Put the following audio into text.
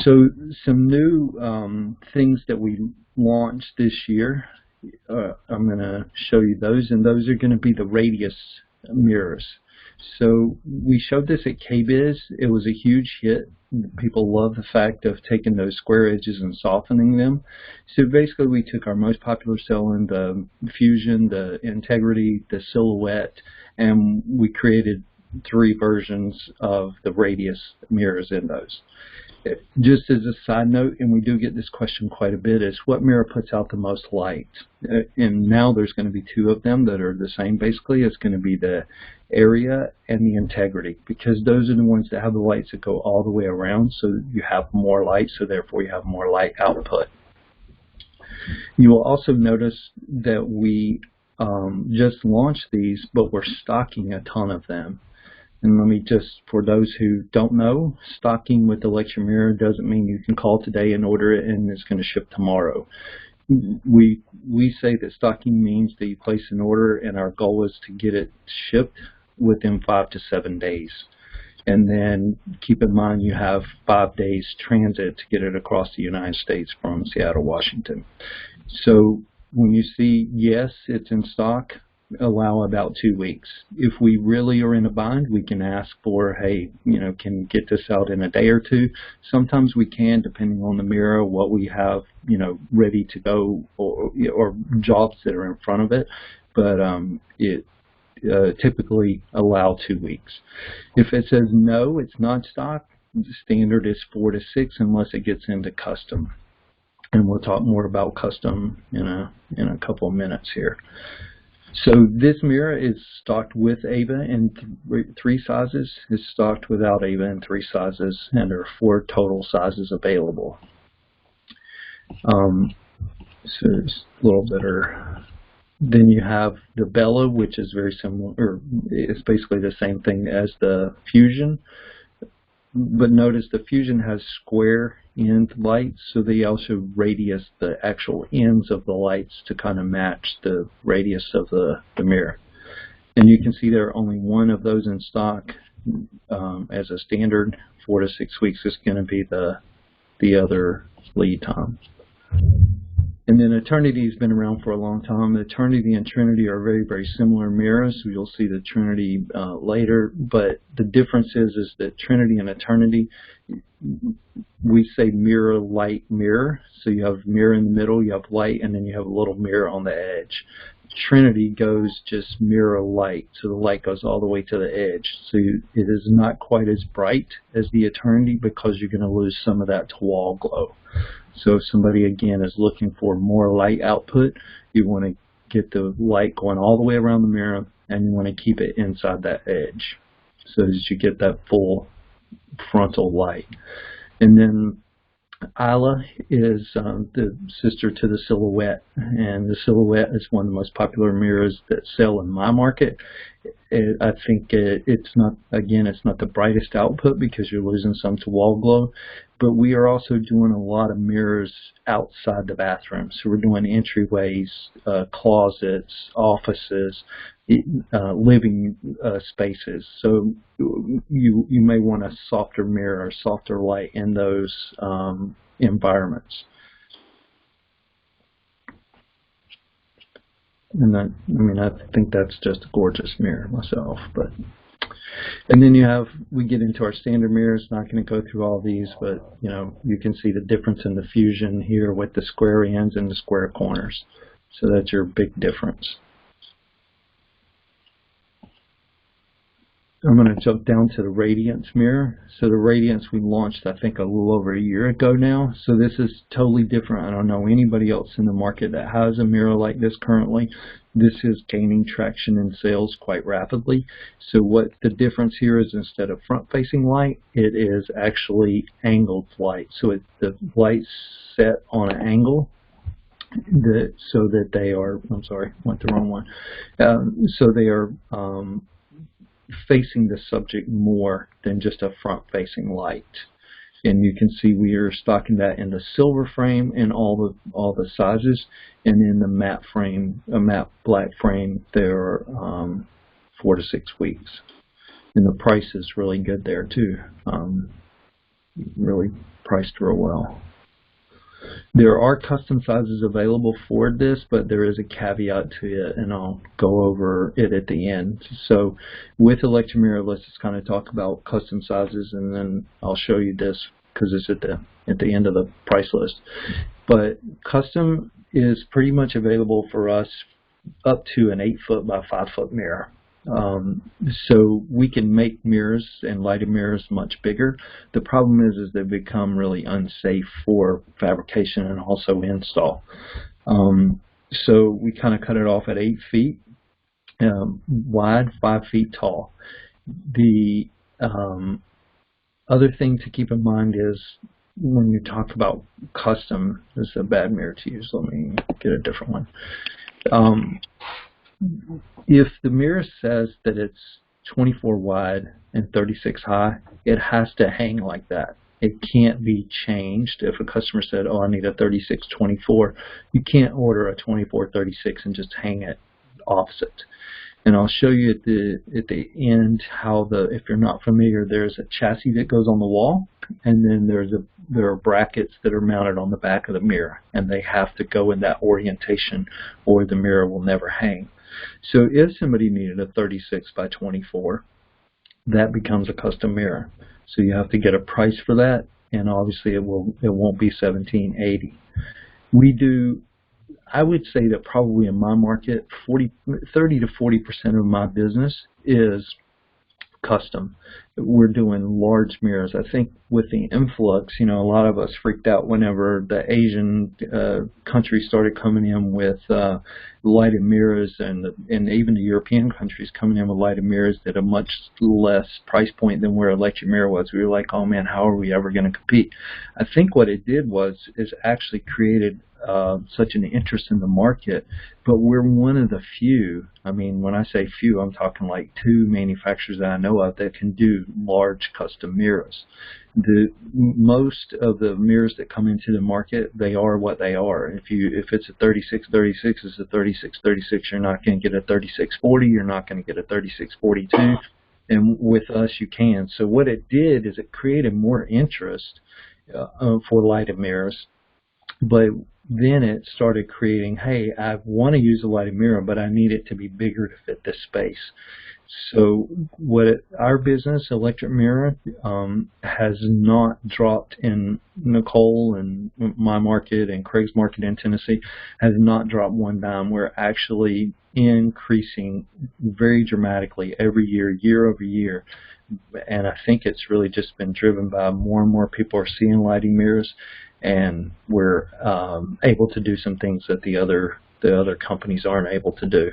So some new things that we launched this year, I'm going to show you those, and those are going to be the radius mirrors. So we showed this at KBIS. It was a huge hit. People love the fact of taking those square edges and softening them. So basically we took our most popular selling, the Fusion, the Integrity, the Silhouette, and we created 3 versions of the radius mirrors in those. Just as a side note, and we do get this question quite a bit, is what mirror puts out the most light? And now there's going to be 2 of them that are the same basically. It's going to be the Area and the Integrity, because those are the ones that have the lights that go all the way around, so you have more light, so therefore you have more light output. You will also notice that we just launched these, but we're stocking a ton of them. And let me just, for those who don't know, stocking with the Lecture Mirror doesn't mean you can call today and order it and it's going to ship tomorrow. We say that stocking means that you place an order and our goal is to get it shipped within 5 to 7 days. And then keep in mind you have 5 days transit to get it across the United States from Seattle, Washington. So when you see, yes, it's in stock, allow about 2 weeks. If we really are in a bind, we can ask for, hey, can you get this out in a day or 2? Sometimes we can, depending on the mirror, what we have, ready to go, or jobs that are in front of it. But it typically allow 2 weeks. If it says no, it's not stock, the standard is 4 to 6 unless it gets into custom. And we'll talk more about custom in a couple of minutes here. So this mirror is stocked with AVA in 3 sizes. It's stocked without AVA in 3 sizes, and there are 4 total sizes available. So it's a little better. Then you have the Bella, which is very similar, or it's basically the same thing as the Fusion. But notice the Fusion has square end lights, so they also radius the actual ends of the lights to kind of match the radius of the mirror. And you can see there are only 1 of those in stock. As a standard, 4 to 6 weeks is going to be the other lead time. And then Eternity has been around for a long time. Eternity and Trinity are very, very similar mirrors. So you'll see the Trinity later. But the difference is that Trinity and Eternity, we say mirror, light, mirror. So you have mirror in the middle, you have light, and then you have a little mirror on the edge. Trinity goes just mirror light, so the light goes all the way to the edge. So it is not quite as bright as the Eternity because you're going to lose some of that to wall glow. So if somebody, again, is looking for more light output, you want to get the light going all the way around the mirror, and you want to keep it inside that edge so that you get that full frontal light. And then Isla is the sister to the Silhouette, and the Silhouette is one of the most popular mirrors that sell in my market. I think it's not the brightest output because you're losing some to wall glow, but we are also doing a lot of mirrors outside the bathroom. So we're doing entryways, closets, offices, living spaces. So you may want a softer mirror, softer light in those environments. And I think that's just a gorgeous mirror myself. And then we get into our standard mirrors. Not going to go through all these, but you can see the difference in the Fusion here with the square ends and the square corners. So that's your big difference. I'm going to jump down to the Radiance mirror. So the Radiance we launched, I think, a little over a year ago now. So this is totally different. I don't know anybody else in the market that has a mirror like this currently. This is gaining traction in sales quite rapidly. So what the difference here is, instead of front-facing light, it is actually angled light. So the light's set on an angle. So that they are, I'm sorry, went the wrong one. So they are facing the subject more than just a front-facing light. And you can see we are stocking that in the silver frame in all the sizes, and in the matte frame, a matte black frame, they're 4 to 6 weeks. And the price is really good there too. Really priced real well. There are custom sizes available for this, but there is a caveat to it, and I'll go over it at the end. So with Electromira, let's just kind of talk about custom sizes, and then I'll show you this because it's at the end of the price list. But custom is pretty much available for us up to an 8-foot by 5-foot mirror. So we can make mirrors and lighted mirrors much bigger. The problem is they become really unsafe for fabrication and also install. So we kind of cut it off at 8 feet wide, 5 feet tall. The other thing to keep in mind is when you talk about custom, this is a bad mirror to use. Let me get a different one. If the mirror says that it's 24 wide and 36 high, it has to hang like that. It can't be changed. If a customer said, oh, I need a 36-24, you can't order a 24-36 and just hang it opposite. And I'll show you at the end how if you're not familiar, there's a chassis that goes on the wall, and then there are brackets that are mounted on the back of the mirror, and they have to go in that orientation or the mirror will never hang. So if somebody needed a 36 by 24, that becomes a custom mirror. So you have to get a price for that, and obviously it won't be $17.80. We do, I would say that probably in my market, 30 to 40% of my business is custom. We're doing large mirrors. I think with the influx, a lot of us freaked out whenever the Asian countries started coming in with lighted mirrors, and even the European countries coming in with lighted mirrors at a much less price point than where Electromira was. We were like, oh man, how are we ever going to compete? I think what it did is actually created such an interest in the market, but we're one of the few. I mean, when I say few, I'm talking like 2 manufacturers that I know of that can do large custom mirrors. Most of the mirrors that come into the market, they are what they are. If it's a 36-36, it's a 36-36. You're not going to get a 36-40. You're not going to get a 36-42. And with us, you can. So what it did is it created more interest for lighted mirrors, but then it started creating, hey, I want to use a lighted mirror, but I need it to be bigger to fit this space. So our business, Electromira, has not dropped in Nicole and my market and Craig's market in Tennessee, has not dropped one dime. We're actually increasing very dramatically every year, year over year. And I think it's really just been driven by more and more people are seeing lighting mirrors, and we're able to do some things that the other companies aren't able to do.